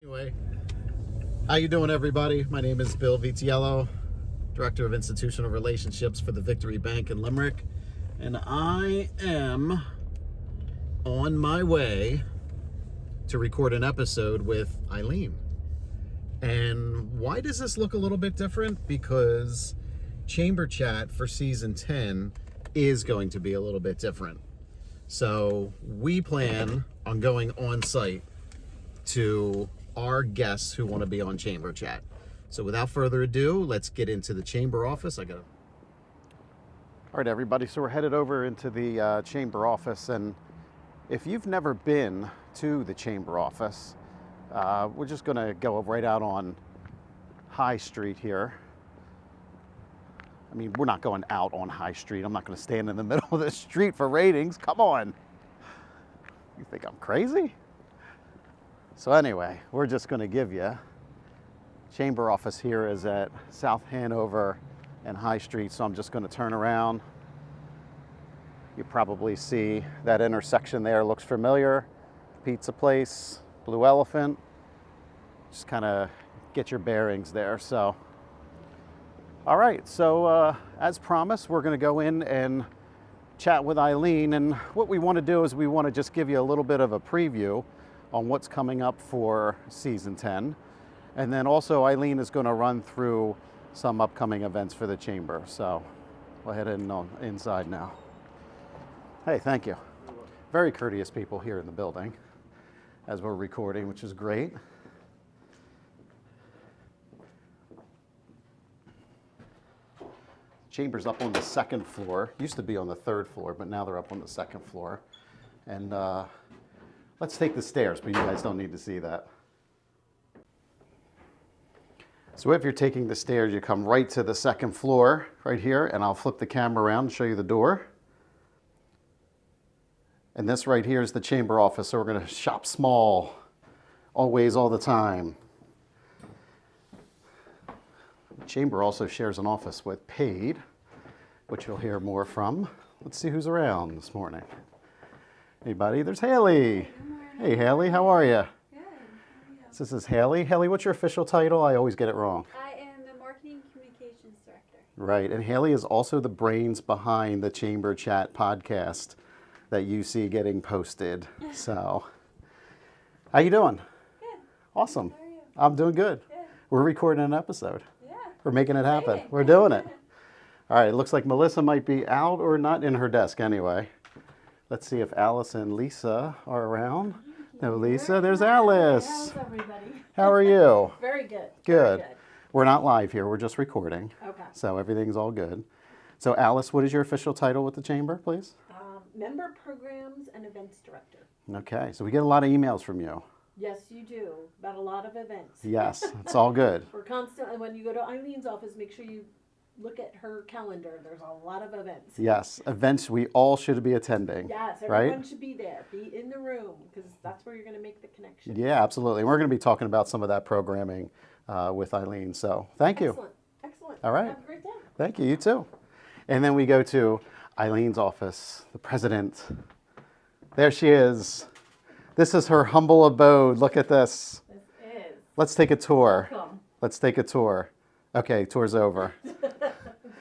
Anyway, how you doing, everybody? My name is Bill Vitiello, Director of Institutional Relationships for the Victory Bank in Limerick, and I am on my way to record an episode with Eileen. And why does this look a little bit different? Because Chamber Chat for Season 10 is going to be a little bit different. So we plan on going on site to our guests who want to be on Chamber Chat. So without further ado, let's get into the Chamber office. All right, everybody, so we're headed over into the Chamber office, and if you've never been to the Chamber office, we're just going to go right out on High Street here. I mean, we're not going out on High Street. I'm not going to stand in the middle of the street for ratings. Come on. You think I'm crazy? So anyway, we're just going to give you, Chamber office here is at South Hanover and High Street, so I'm just going to turn around. You probably see that intersection there looks familiar. Pizza place, Blue Elephant. Just kind of get your bearings there. So, all right, so as promised, we're going to go in and chat with Eileen, and what we want to do is we want to just give you a little bit of a preview on what's coming up for Season 10. And then also Eileen is going to run through some upcoming events for the Chamber. So we'll head inside now. Hey, thank you. Very courteous people here in the building as we're recording, which is great. Chamber's up on the second floor. Used to be on the third floor, but now they're up on the second floor. And let's take the stairs, but you guys don't need to see that. So if you're taking the stairs, you come right to the second floor right here, and I'll flip the camera around and show you the door. And this right here is the Chamber office, so we're going to shop small, always, all the time. The Chamber also shares an office with Paid, which you'll hear more from. Let's see who's around this morning. Anybody? There's Haley. Hey, Haley, how are you? Good. How are you? This is Haley. Haley, what's your official title? I always get it wrong. I am the Marketing Communications Director. Right, and Haley is also the brains behind the Chamber Chat podcast that you see getting posted. So, how you doing? Good. Awesome. How are you? I'm doing good. Good. We're recording an episode. Yeah. We're making it happen. Exciting. We're doing it. All right, it looks like Melissa might be out or not in her desk anyway. Let's see if Alice and Lisa are around. No, Lisa, there's Alice. How's everybody? How are you? Very good. Good. Very good. We're not live here, we're just recording. Okay. So everything's all good. So Alice, what is your official title with the Chamber, please? Member Programs and Events Director. Okay, so we get a lot of emails from you. Yes, you do. About a lot of events. Yes, it's all good. We're constantly, when you go to Eileen's office, make sure you look at her calendar. There's a lot of events. Yes, events we all should be attending. Yes, right? everyone should be there. Be in the room, because that's where you're going to make the connection. Yeah, absolutely. We're going to be talking about some of that programming with Eileen. So thank you. Excellent. Excellent. All right. Have a great day. Thank you. You too. And then we go to Eileen's office, the president. There she is. This is her humble abode. Look at this. This is. Let's take a tour. Welcome. Let's take a tour. Okay, tour's over. It's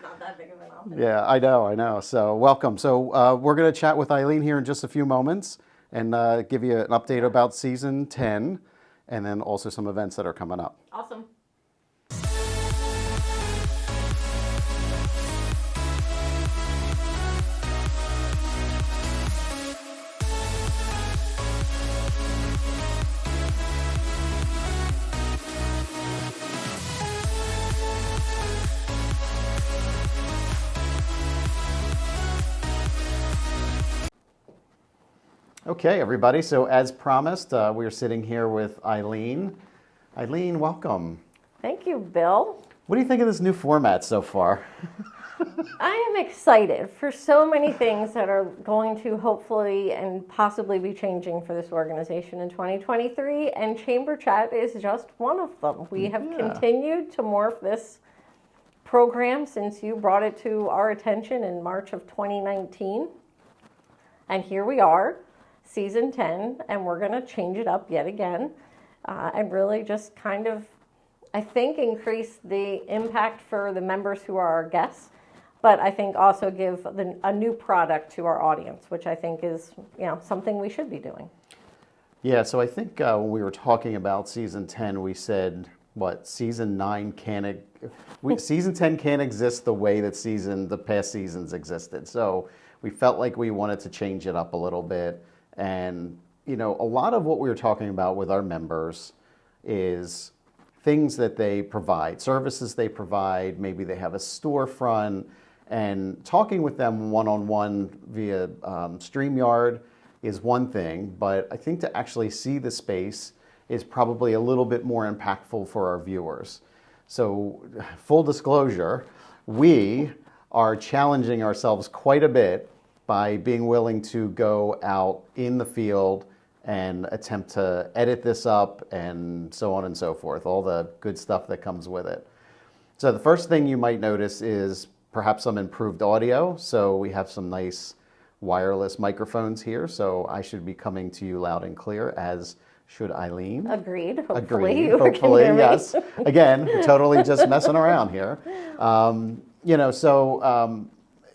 not that big of an office. Yeah, I know. So welcome. So we're going to chat with Eileen here in just a few moments and give you an update about Season 10 and then also some events that are coming up. Awesome. Okay, everybody. So as promised, we're sitting here with Eileen. Eileen, welcome. Thank you, Bill. What do you think of this new format so far? I am excited for so many things that are going to hopefully and possibly be changing for this organization in 2023, and Chamber Chat is just one of them. We have continued to morph this program since you brought it to our attention in March of 2019. And here we are, season 10, and we're going to change it up yet again. and really just kind of, I think, increase the impact for the members who are our guests, but I think also give a new product to our audience, which I think is, something we should be doing. Yeah, so I think when we were talking about season 10, we said, season 9 season 10 can't exist the way that the past seasons existed. So we felt like we wanted to change it up a little bit. And, a lot of what we were talking about with our members is things that they provide, services they provide, maybe they have a storefront, and talking with them one-on-one via StreamYard is one thing, but I think to actually see the space is probably a little bit more impactful for our viewers. So full disclosure, we are challenging ourselves quite a bit by being willing to go out in the field and attempt to edit this up and so on and so forth, all the good stuff that comes with it. So the first thing you might notice is perhaps some improved audio. So we have some nice wireless microphones here, so I should be coming to you loud and clear, as should Eileen. Agreed. Hopefully, Agreed. you Hopefully, can hear me. yes. Again, totally just messing around here.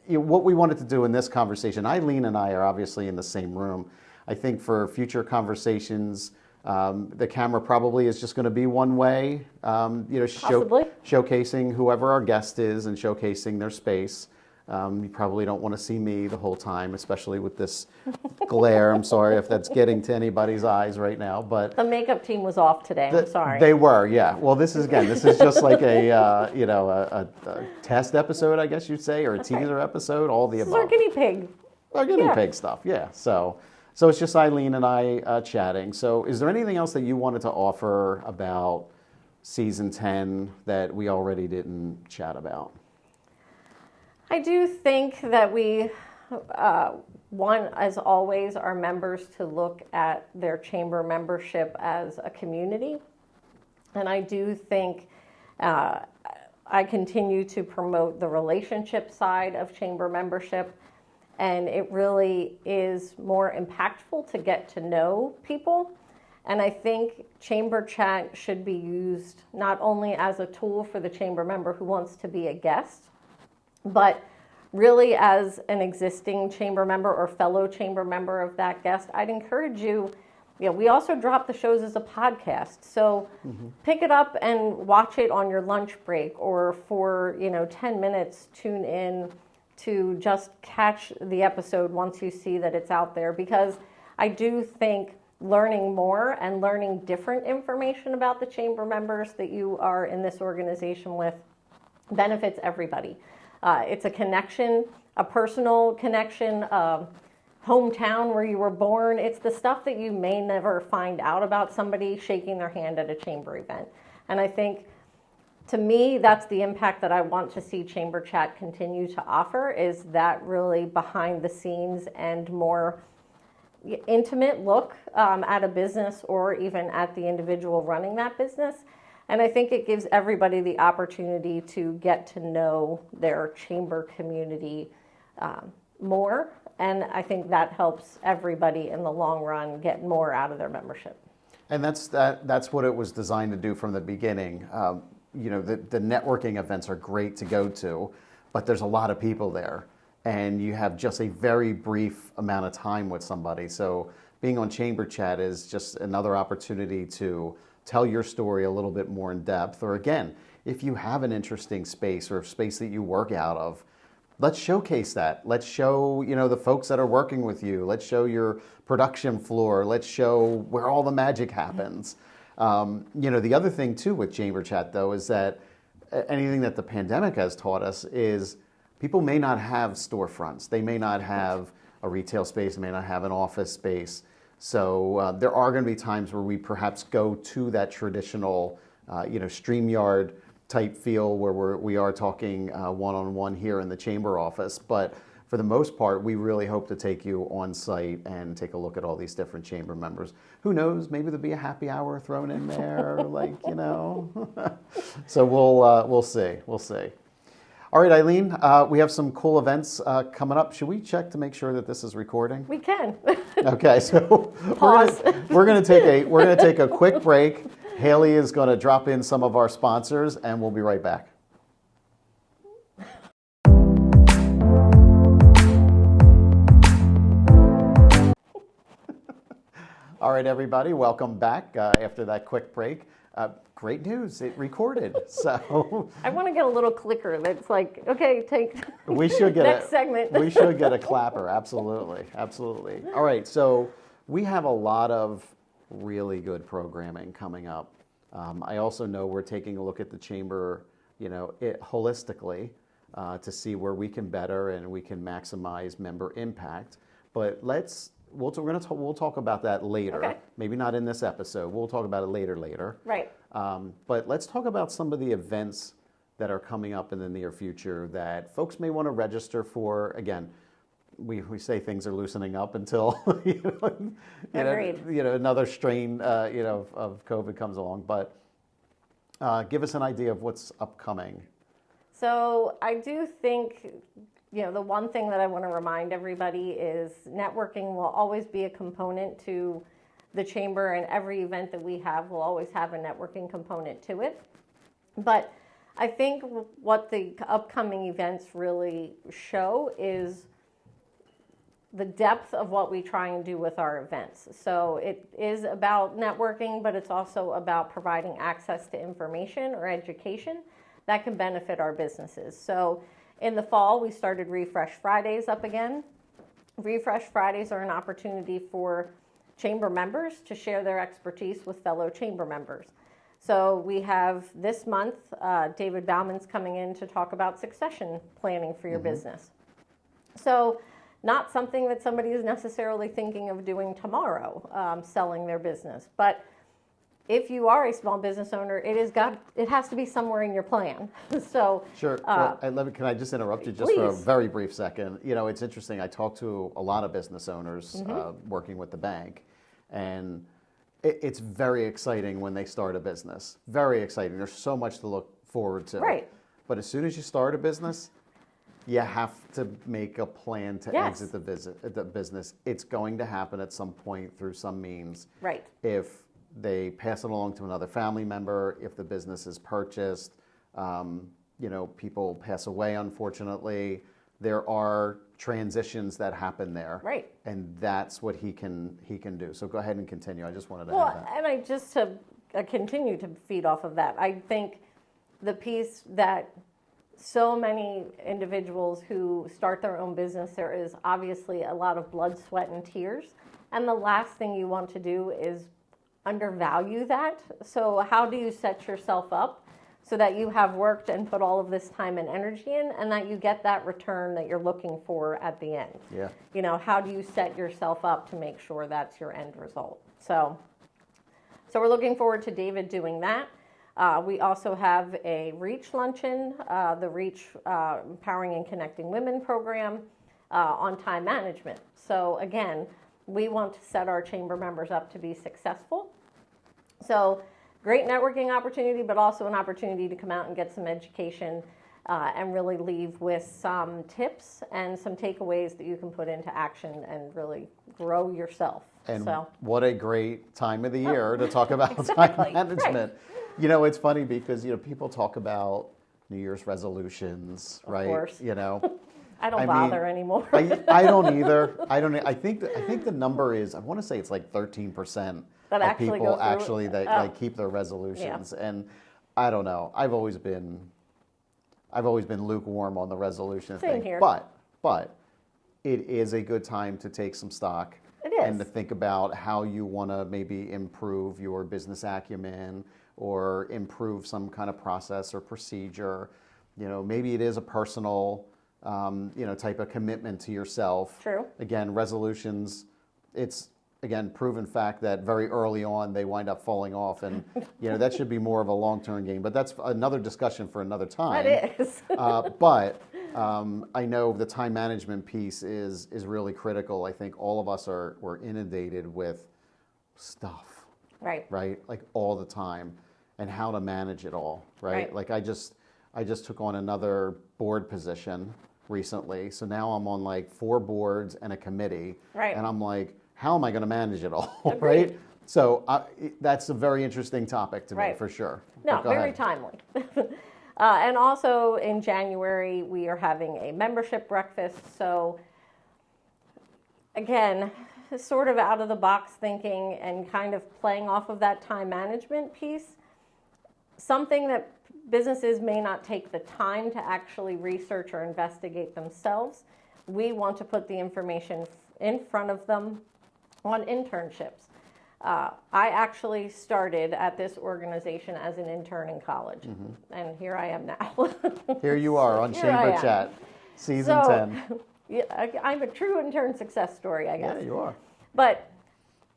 What we wanted to do in this conversation, Eileen and I are obviously in the same room. I think for future conversations, the camera probably is just going to be one way, showcasing whoever our guest is and showcasing their space. You probably don't want to see me the whole time, especially with this glare. I'm sorry if that's getting to anybody's eyes right now, but The makeup team was off today. I'm sorry. They were, yeah. Well, this is just like a test episode, I guess you'd say, or a teaser episode, all the above. This is our guinea pig. Our guinea pig stuff, yeah. So it's just Eileen and I chatting. So is there anything else that you wanted to offer about season 10 that we already didn't chat about? I do think that we want, as always, our members to look at their chamber membership as a community. And I do think I continue to promote the relationship side of chamber membership. And it really is more impactful to get to know people. And I think Chamber Chat should be used not only as a tool for the chamber member who wants to be a guest, but really as an existing chamber member or fellow chamber member of that guest. I'd encourage you, we also drop the shows as a podcast. So pick it up and watch it on your lunch break, or for 10 minutes, tune in to just catch the episode once you see that it's out there, because I do think learning more and learning different information about the chamber members that you are in this organization with benefits everybody. It's a connection, a personal connection, hometown where you were born. It's the stuff that you may never find out about somebody shaking their hand at a chamber event. And I think, to me, that's the impact that I want to see Chamber Chat continue to offer, is that really behind the scenes and more intimate look at a business, or even at the individual running that business. And I think it gives everybody the opportunity to get to know their chamber community more. And I think that helps everybody in the long run get more out of their membership. And that's what it was designed to do from the beginning. The networking events are great to go to, but there's a lot of people there, and you have just a very brief amount of time with somebody. So being on Chamber Chat is just another opportunity to tell your story a little bit more in depth. Or again, if you have an interesting space or a space that you work out of, let's showcase that. Let's show, the folks that are working with you. Let's show your production floor. Let's show where all the magic happens. The other thing too with Chamber Chat, though, is that anything that the pandemic has taught us is people may not have storefronts. They may not have a retail space. They may not have an office space. So there are going to be times where we perhaps go to that traditional, StreamYard type feel where we are talking one-on-one here in the chamber office. But for the most part, we really hope to take you on site and take a look at all these different chamber members. Who knows? Maybe there'll be a happy hour thrown in there, So we'll see. We'll see. All right, Eileen, we have some cool events coming up. Should we check to make sure that this is recording? We can. Okay, so Pause. we're gonna take a quick break. Haley is going to drop in some of our sponsors, and we'll be right back. All right, everybody, welcome back after that quick break. Great news, it recorded. So I want to get a little clicker that's like, okay, take we should get next segment. We should get a clapper, absolutely, absolutely. All right, so we have a lot of really good programming coming up. I also know we're taking a look at the chamber, holistically to see where we can better and we can maximize member impact. But we'll talk about that later. Okay. Maybe not in this episode. We'll talk about it later. Right. But let's talk about some of the events that are coming up in the near future that folks may want to register for. Again, we say things are loosening up until another strain of COVID comes along. But give us an idea of what's upcoming. So I do think, the one thing that I want to remind everybody is networking will always be a component to the chamber, and every event that we have will always have a networking component to it. But I think what the upcoming events really show is the depth of what we try and do with our events. So it is about networking, but it's also about providing access to information or education that can benefit our businesses. So in the fall, we started Refresh Fridays up again. Refresh Fridays are an opportunity for chamber members to share their expertise with fellow chamber members. So we have this month, David Bauman's coming in to talk about succession planning for your business. So not something that somebody is necessarily thinking of doing tomorrow, selling their business. But if you are a small business owner, it has to be somewhere in your plan. So sure. Can I just interrupt you please. For a very brief second? It's interesting. I talk to a lot of business owners working with the bank, and it's very exciting when they start a business. Very exciting. There's so much to look forward to. Right. But as soon as you start a business, you have to make a plan to exit the business. It's going to happen at some point through some means. Right. If they pass it along to another family member, if the business is purchased, people pass away, unfortunately. There are transitions that happen there. Right. And that's what he can do. So go ahead and continue. I just wanted to add that. And I just to continue to feed off of that, I think the piece that so many individuals who start their own business, there is obviously a lot of blood, sweat, and tears. And the last thing you want to do is undervalue that. So how do you set yourself up so that you have worked and put all of this time and energy in, and that you get that return that you're looking for at the end? Yeah. How do you set yourself up to make sure that's your end result? So we're looking forward to David doing that. We also have a REACH luncheon, the REACH Empowering and Connecting Women program on time management. So again, we want to set our chamber members up to be successful. So great networking opportunity, but also an opportunity to come out and get some education and really leave with some tips and some takeaways that you can put into action and really grow yourself. And what a great time of the year to talk about time management. Right. It's funny because, people talk about New Year's resolutions, right? Of course. I don't bother anymore. I don't either. I think the number is, I want to say it's like 13% of people that keep their resolutions. Yeah. And I don't know. I've always been lukewarm on the resolution thing. Here. But it is a good time to take some stock. It is. And to think about how you want to maybe improve your business acumen or improve some kind of process or procedure. Maybe it is a personal type of commitment to yourself. True. Again, resolutions, it's, proven fact that very early on they wind up falling off, and, that should be more of a long-term game. But that's another discussion for another time. That is. But I know the time management piece is really critical. I think all of us we're inundated with stuff. Right. Right? Like all the time, and how to manage it all. Right? Like I just took on another board position recently. So now I'm on like 4 boards and a committee. Right. And I'm like, how am I going to manage it all? Agreed. Right? So that's a very interesting topic to me, Right. for sure. No, But go very ahead. timely. And also in January, we are having a membership breakfast. So again, sort of out of the box thinking and kind of playing off of that time management piece, something that businesses may not take the time to actually research or investigate themselves. We want to put the information in front of them on internships. I actually started at this organization as an intern in college, and here I am now. Here you are on Here I Chamber am. Chat, season 10. Yeah, I'm a true intern success story, I guess. Yeah, you are. But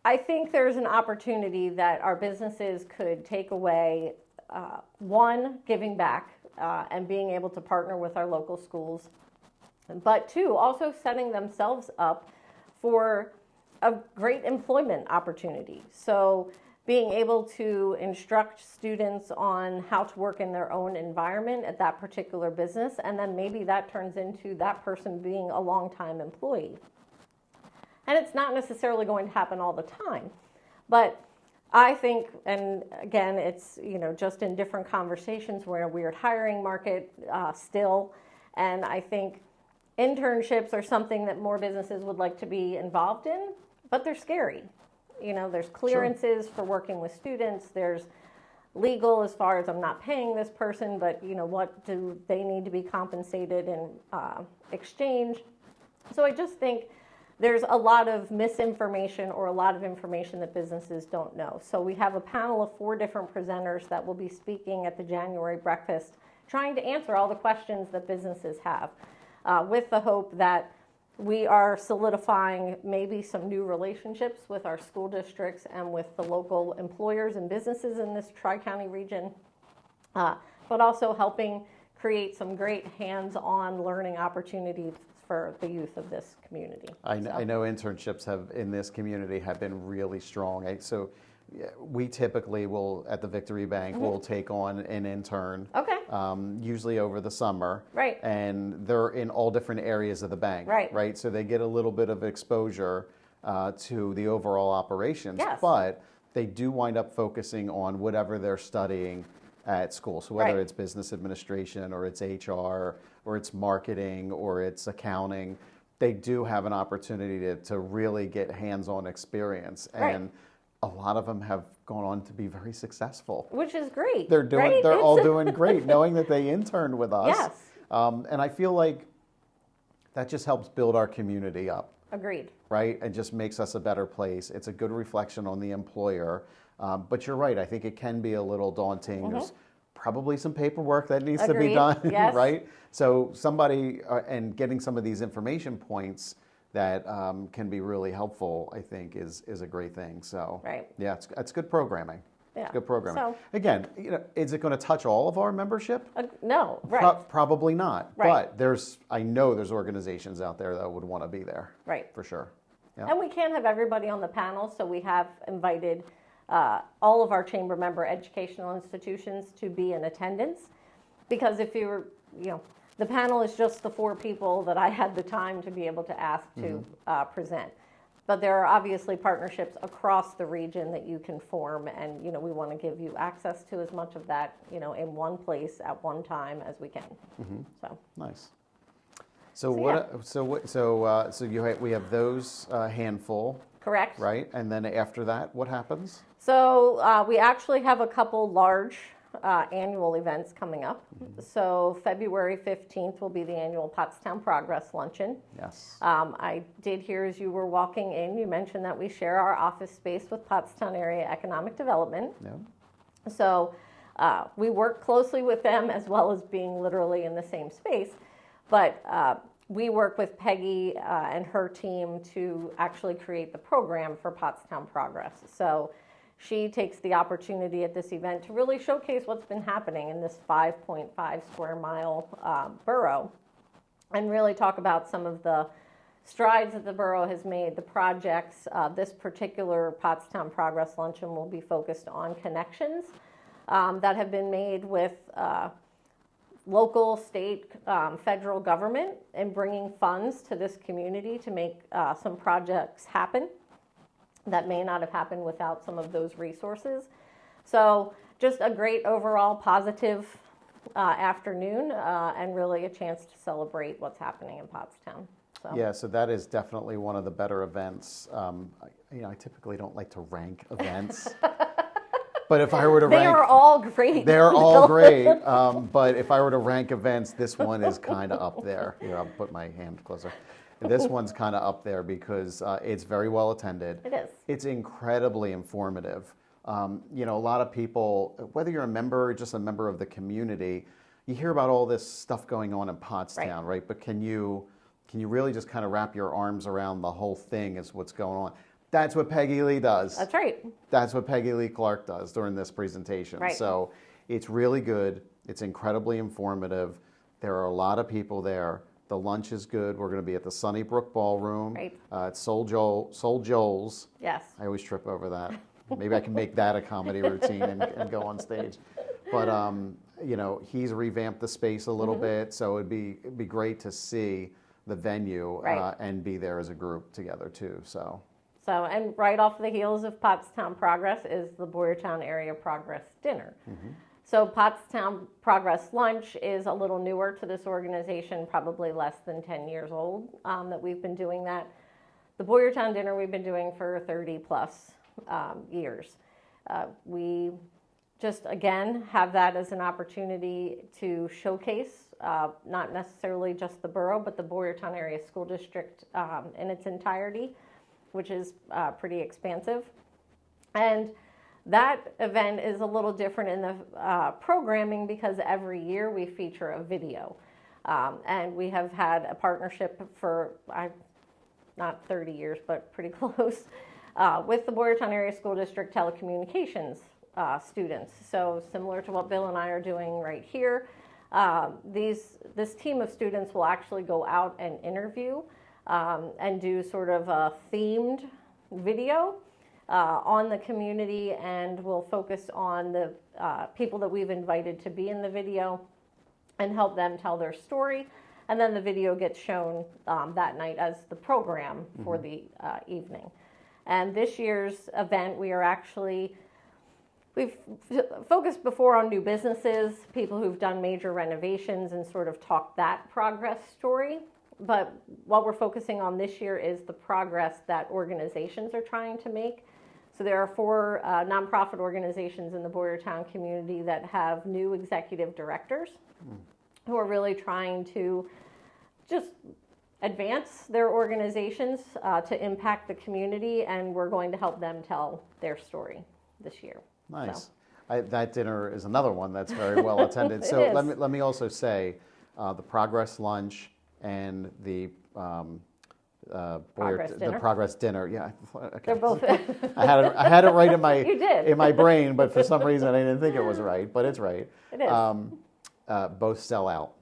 I think there's an opportunity that our businesses could take away, one, giving back and being able to partner with our local schools, but two, also setting themselves up for a great employment opportunity. So being able to instruct students on how to work in their own environment at that particular business, and then maybe that turns into that person being a longtime employee. And it's not necessarily going to happen all the time, but I think, and again, it's just in different conversations, we're in a weird hiring market still, and I think internships are something that more businesses would like to be involved in, but they're scary. There's clearances for working with students. There's legal as far as I'm not paying this person, but what do they need to be compensated in exchange? So I just think there's a lot of misinformation or a lot of information that businesses don't know. So we have a panel of 4 different presenters that will be speaking at the January breakfast, trying to answer all the questions that businesses have, with the hope that we are solidifying maybe some new relationships with our school districts and with the local employers and businesses in this Tri-County region, but also helping create some great hands-on learning opportunities for the youth of this community. I know internships in this community have been really strong. So we typically will, at the Victory Bank, will take on an intern. Okay. Usually over the summer. Right. And they're in all different areas of the bank. Right. So they get a little bit of exposure to the overall operations. Yes. But they do wind up focusing on whatever they're studying at school. So whether Right. it's business administration or it's HR or it's marketing or it's accounting, they do have an opportunity to really get hands-on experience. Right. And a lot of them have gone on to be very successful. Which is great. They're doing. Right? They're all doing great, knowing that they interned with us. Yes. And I feel like that just helps build our community up, Agreed. right? And just makes us a better place. It's a good reflection on the employer. But you're right. I think it can be a little daunting. There's probably some paperwork that needs to be Agreed. done, Yes. right? So somebody and getting some of these information points that can be really helpful, I think, is a great thing. So Right. yeah, it's good programming. Yeah. It's good programming. So- Again, is it going to touch all of our membership? No, right. Probably not. Right. But I know there's organizations out there that would want to be there. Right. For sure. Yeah. And we can't have everybody on the panel, so we have invited all of our chamber member educational institutions to be in attendance. Because if you were, the panel is just the 4 people that I had the time to be able to ask to present. But there are obviously partnerships across the region that you can form, and we want to give you access to as much of that, in one place at one time as we can. So Nice. So we have those handful, correct. right? And then after that, what happens? So we actually have a couple large annual events coming up. So February 15th will be the annual Pottstown Progress Luncheon. Yes. I did hear as you were walking in, you mentioned that we share our office space with Pottstown Area Economic Development. Yeah. So we work closely with them as well as being literally in the same space. But we work with Peggy and her team to actually create the program for Pottstown Progress. So she takes the opportunity at this event to really showcase what's been happening in this 5.5 square mile borough and really talk about some of the strides that the borough has made, the projects. This particular Pottstown Progress Luncheon will be focused on connections that have been made with local, state, federal government and bringing funds to this community to make some projects happen that may not have happened without some of those resources. So just a great overall positive afternoon and really a chance to celebrate what's happening in Pottstown. So. Yeah, so that is definitely one of the better events. I typically don't like to rank events, but if I were to rank, they are all great. They're all great. But if I were to rank events, this one is kind of up there. Here, I'll put my hand closer. This one's kind of up there because it's very well attended. It is. It's incredibly informative. A lot of people, whether you're a member or just a member of the community, you hear about all this stuff going on in Pottstown, right? But can you really just kind of wrap your arms around the whole thing as what's going on? That's what Peggy Lee does. That's right. That's what Peggy Lee Clark does during this presentation. Right. So it's really good. It's incredibly informative. There are a lot of people there. The lunch is good. We're going to be at the Sunnybrook Ballroom. Right. It's Soul Joel's. Yes. I always trip over that. Maybe I can make that a comedy routine and go on stage. But he's revamped the space a little bit, so it'd be great to see the venue and be there as a group together too. So and right off the heels of Pottstown Progress is the Boyertown Area Progress Dinner. So Pottstown Progress Lunch is a little newer to this organization, probably less than 10 years old that we've been doing that. The Boyertown Dinner we've been doing for 30 plus years. We just, again, have that as an opportunity to showcase not necessarily just the borough, but the Boyertown Area School District in its entirety, which is pretty expansive. And that event is a little different in the programming because every year we feature a video. And we have had a partnership for, not 30 years, but pretty close, with the Boyertown Area School District telecommunications students. So similar to what Bill and I are doing right here, this team of students will actually go out and interview and do sort of a themed video on the community, and we'll focus on the people that we've invited to be in the video and help them tell their story. And then the video gets shown that night as the program for the evening. And this year's event, we've focused before on new businesses, people who've done major renovations and sort of talked that progress story. But what we're focusing on this year is the progress that organizations are trying to make. So there are 4 nonprofit organizations in the Boyertown community that have new executive directors who are really trying to just advance their organizations to impact the community, and we're going to help them tell their story this year. Nice. So. That dinner is another one that's very well attended. So let me also say the Progress Lunch and the Progress Dinner. Yeah, okay. They're both. I had it right in my You did. in my brain, but for some reason I didn't think it was right. But it's right. It is. Both sell out.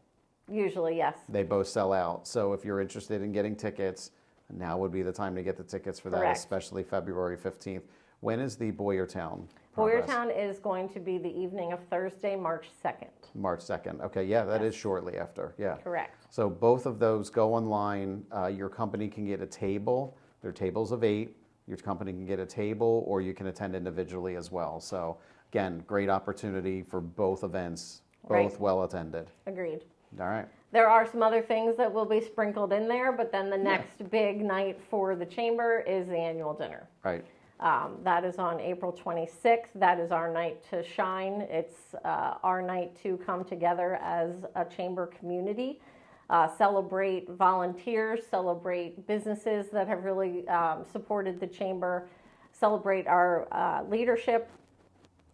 Usually, yes. They both sell out. So if you're interested in getting tickets, now would be the time to get the tickets for that, Correct. especially February 15th. When is the Boyertown Progress? Boyertown is going to be the evening of Thursday, March 2nd. March 2nd. Okay, yeah, that is shortly after. Yeah. Correct. So both of those go online. Your company can get a table. There are tables of 8. Your company can get a table, or you can attend individually as well. So again, great opportunity for both events, both well attended. Agreed. All right. There are some other things that will be sprinkled in there, but then the next big night for the chamber is the annual dinner. Right. That is on April 26th. That is our night to shine. It's our night to come together as a chamber community, celebrate volunteers, celebrate businesses that have really supported the chamber, celebrate our leadership,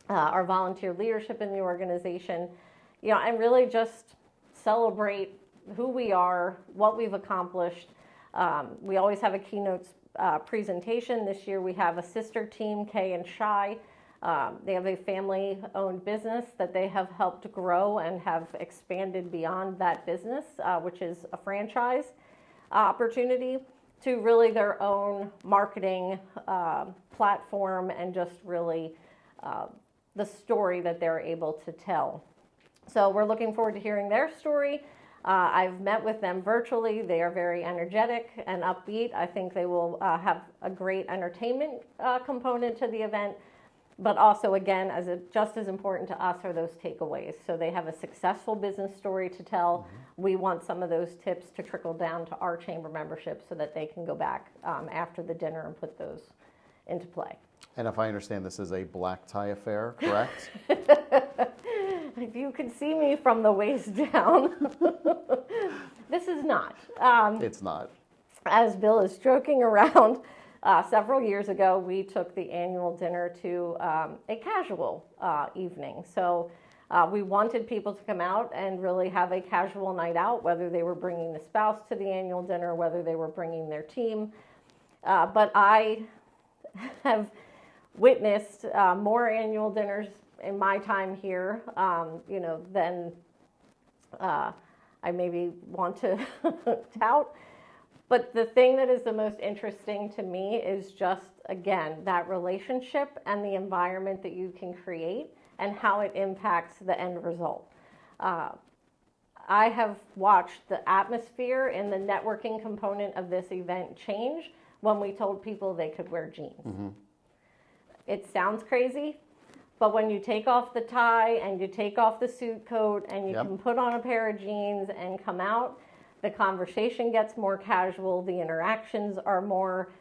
our volunteer leadership in the organization, and really just celebrate who we are, what we've accomplished. We always have a keynote presentation. This year we have a sister team, Kay and Shy. They have a family-owned business that they have helped grow and have expanded beyond that business, which is a franchise opportunity, to really their own marketing platform and just really the story that they're able to tell. So we're looking forward to hearing their story. I've met with them virtually. They are very energetic and upbeat. I think they will have a great entertainment component to the event. But also, again, just as important to us are those takeaways. So they have a successful business story to tell. We want some of those tips to trickle down to our chamber membership so that they can go back after the dinner and put those into play. And if I understand, this is a black tie affair, correct? If you could see me from the waist down, this is not. It's not. As Bill is joking around, several years ago, we took the annual dinner to a casual evening. So we wanted people to come out and really have a casual night out, whether they were bringing the spouse to the annual dinner, whether they were bringing their team. But I have witnessed more annual dinners in my time here, than I maybe want to tout. But the thing that is the most interesting to me is just, again, that relationship and the environment that you can create and how it impacts the end result. I have watched the atmosphere and the networking component of this event change when we told people they could wear jeans. Mm-hmm. It sounds crazy, but when you take off the tie and you take off the suit coat and you can put on a pair of jeans and come out, the conversation gets more casual, the interactions are more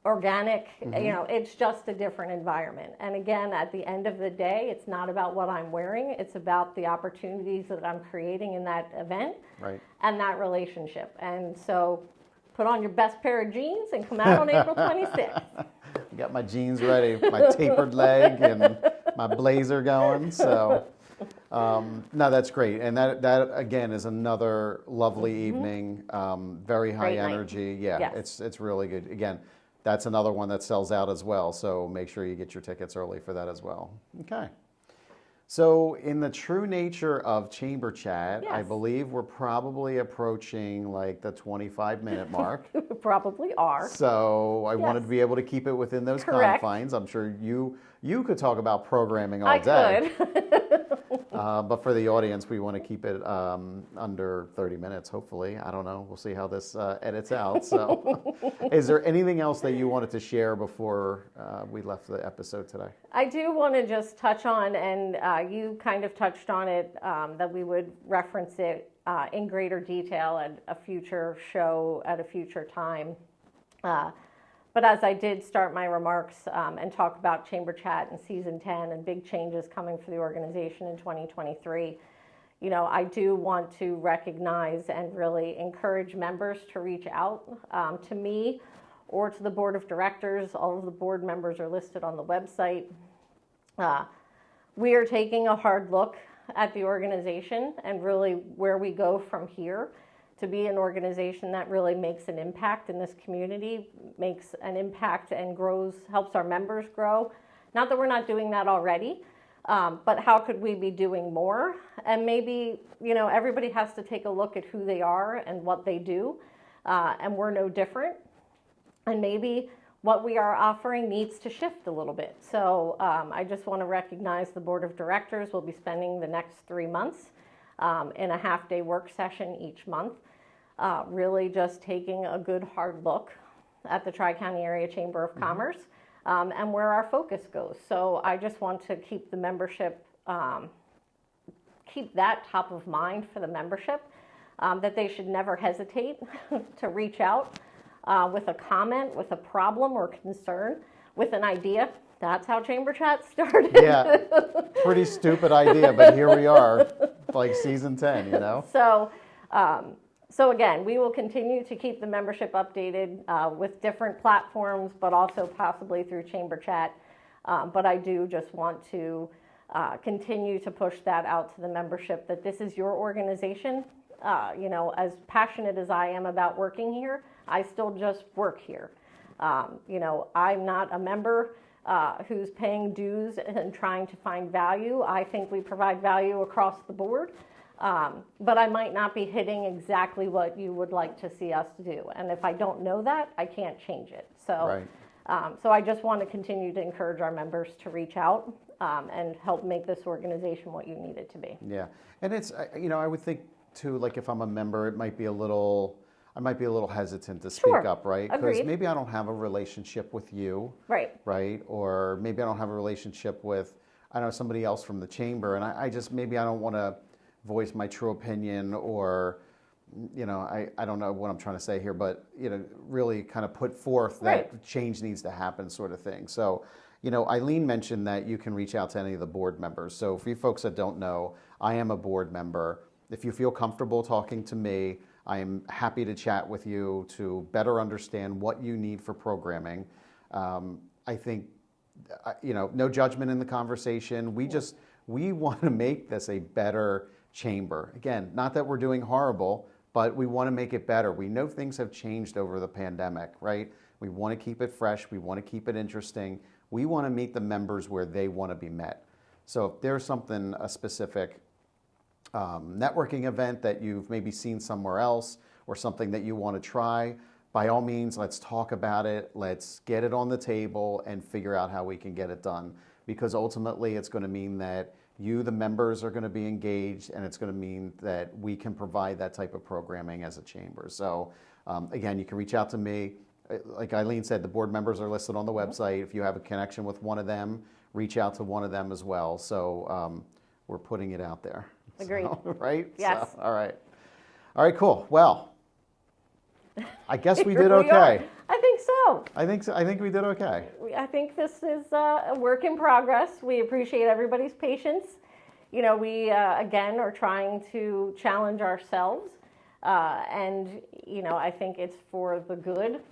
organic. Mm-hmm. It's just a different environment. And again, at the end of the day, it's not about what I'm wearing, it's about the opportunities that I'm creating in that event and that relationship. And so put on your best pair of jeans and come out on April 26th. Got my jeans ready, my tapered leg and my blazer going. So, no, that's great. And that again is another lovely evening. Very high energy. Yeah, it's really good. Again, that's another one that sells out as well. So make sure you get your tickets early for that as well. Okay. So in the true nature of Chamber Chat, I believe we're probably approaching like the 25-minute mark. Probably are. So I wanted to be able to keep it within those confines. I'm sure you could talk about programming all day. I could. But for the audience, we want to keep it under 30 minutes, hopefully. I don't know. We'll see how this edits out. So is there anything else that you wanted to share before we left the episode today? I do want to just touch on, and you kind of touched on it, that we would reference it in greater detail at a future show at a future time. But as I did start my remarks and talk about Chamber Chat in Season 10 and big changes coming for the organization in 2023, I do want to recognize and really encourage members to reach out to me or to the board of directors. All of the board members are listed on the website. We are taking a hard look at the organization and really where we go from here to be an organization that really makes an impact in this community, makes an impact and grows, helps our members grow. Not that we're not doing that already, but how could we be doing more? And maybe, everybody has to take a look at who they are and what they do, and we're no different. And maybe what we are offering needs to shift a little bit. So I just want to recognize the board of directors will be spending the next 3 months in a half-day work session each month, really just taking a good hard look at the TriCounty Area Chamber of Commerce and where our focus goes. So I just want to keep the membership, keep that top of mind for the membership, that they should never hesitate to reach out with a comment, with a problem or concern, with an idea. That's how Chamber Chat started. Yeah, pretty stupid idea, but here we are, like Season 10, So again, we will continue to keep the membership updated with different platforms, but also possibly through Chamber Chat. But I do just want to continue to push that out to the membership, that this is your organization. As passionate as I am about working here, I still just work here. I'm not a member who's paying dues and trying to find value. I think we provide value across the board. But I might not be hitting exactly what you would like to see us do. And if I don't know that, I can't change it. So, so I just want to continue to encourage our members to reach out and help make this organization what you need it to be. Yeah, and it's, I would think too, like if I'm a member, I might be a little hesitant to speak up, right? Because Agreed. maybe I don't have a relationship with you, Right. Or maybe I don't have a relationship with, I don't know, somebody else from the chamber, and I just, maybe I don't want to voice my true opinion, or, I don't know what I'm trying to say here, but, really kind of put forth that change needs to happen sort of thing. So, Eileen mentioned that you can reach out to any of the board members. So for you folks that don't know, I am a board member. If you feel comfortable talking to me, I am happy to chat with you to better understand what you need for programming. I think, no judgment in the conversation. We want to make this a better chamber. Again, not that we're doing horrible, but we want to make it better. We know things have changed over the pandemic, right? We want to keep it fresh. We want to keep it interesting. We want to meet the members where they want to be met. So if there's something, a specific networking event that you've maybe seen somewhere else, or something that you want to try, by all means, let's talk about it. Let's get it on the table and figure out how we can get it done. Because ultimately, it's going to mean that you, the members, are going to be engaged, and it's going to mean that we can provide that type of programming as a chamber. So again, you can reach out to me. Like Eileen said, the board members are listed on the website. If you have a connection with one of them, reach out to one of them as well. So we're putting it out there. Agreed. So, right? Yes. So, all right. All right, cool. Well, I guess we did We okay. are. I think so. I think we did okay. I think this is a work in progress. We appreciate everybody's patience. We, again, are trying to challenge ourselves. And, I think it's for the good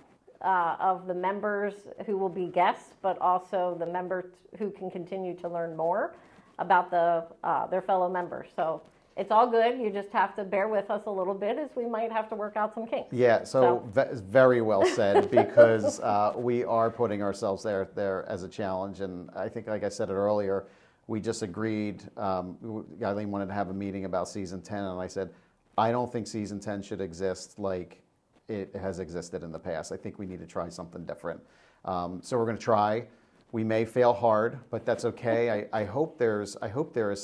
of the members who will be guests, but also the members who can continue to learn more about their fellow members. So it's all good. You just have to bear with us a little bit, as we might have to work out some kinks. Yeah, so very well said, because we are putting ourselves there as a challenge. And I think, like I said it earlier, we just agreed, Eileen wanted to have a meeting about season 10, and I said, I don't think season 10 should exist like it has existed in the past. I think we need to try something different. So we're going to try. We may fail hard, but that's okay. I hope there is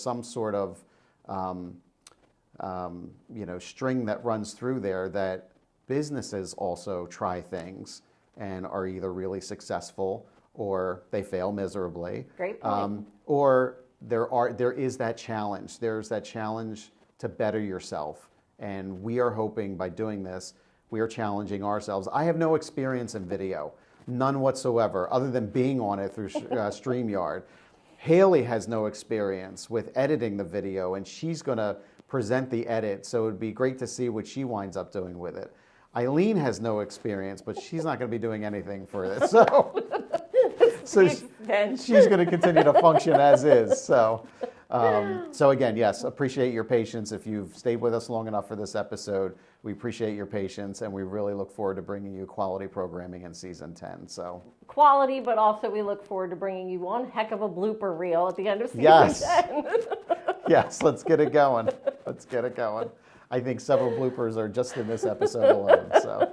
some sort of string that runs through there, that businesses also try things and are either really successful or they fail miserably. Great point. Or there is that challenge. There's that challenge to better yourself. And we are hoping, by doing this, we are challenging ourselves. I have no experience in video, none whatsoever, other than being on it through StreamYard. Haley has no experience with editing the video, and she's going to present the edit, so it would be great to see what she winds up doing with it. Eileen has no experience, but she's not going to be doing anything for this. So she's going to continue to function as is. So again, yes, appreciate your patience. If you've stayed with us long enough for this episode, we appreciate your patience, and we really look forward to bringing you quality programming in season 10. So quality, but also we look forward to bringing you one heck of a blooper reel at the end of season 10. Yes, let's get it going. Let's get it going. I think several bloopers are just in this episode alone. So.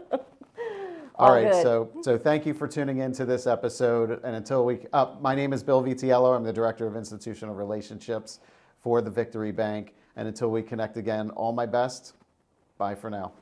All right, good. so thank you for tuning in to this episode. And until my name is Bill Vitiello. I'm the Director of Institutional Relationships for the Victory Bank. And until we connect again, all my best. Bye for now.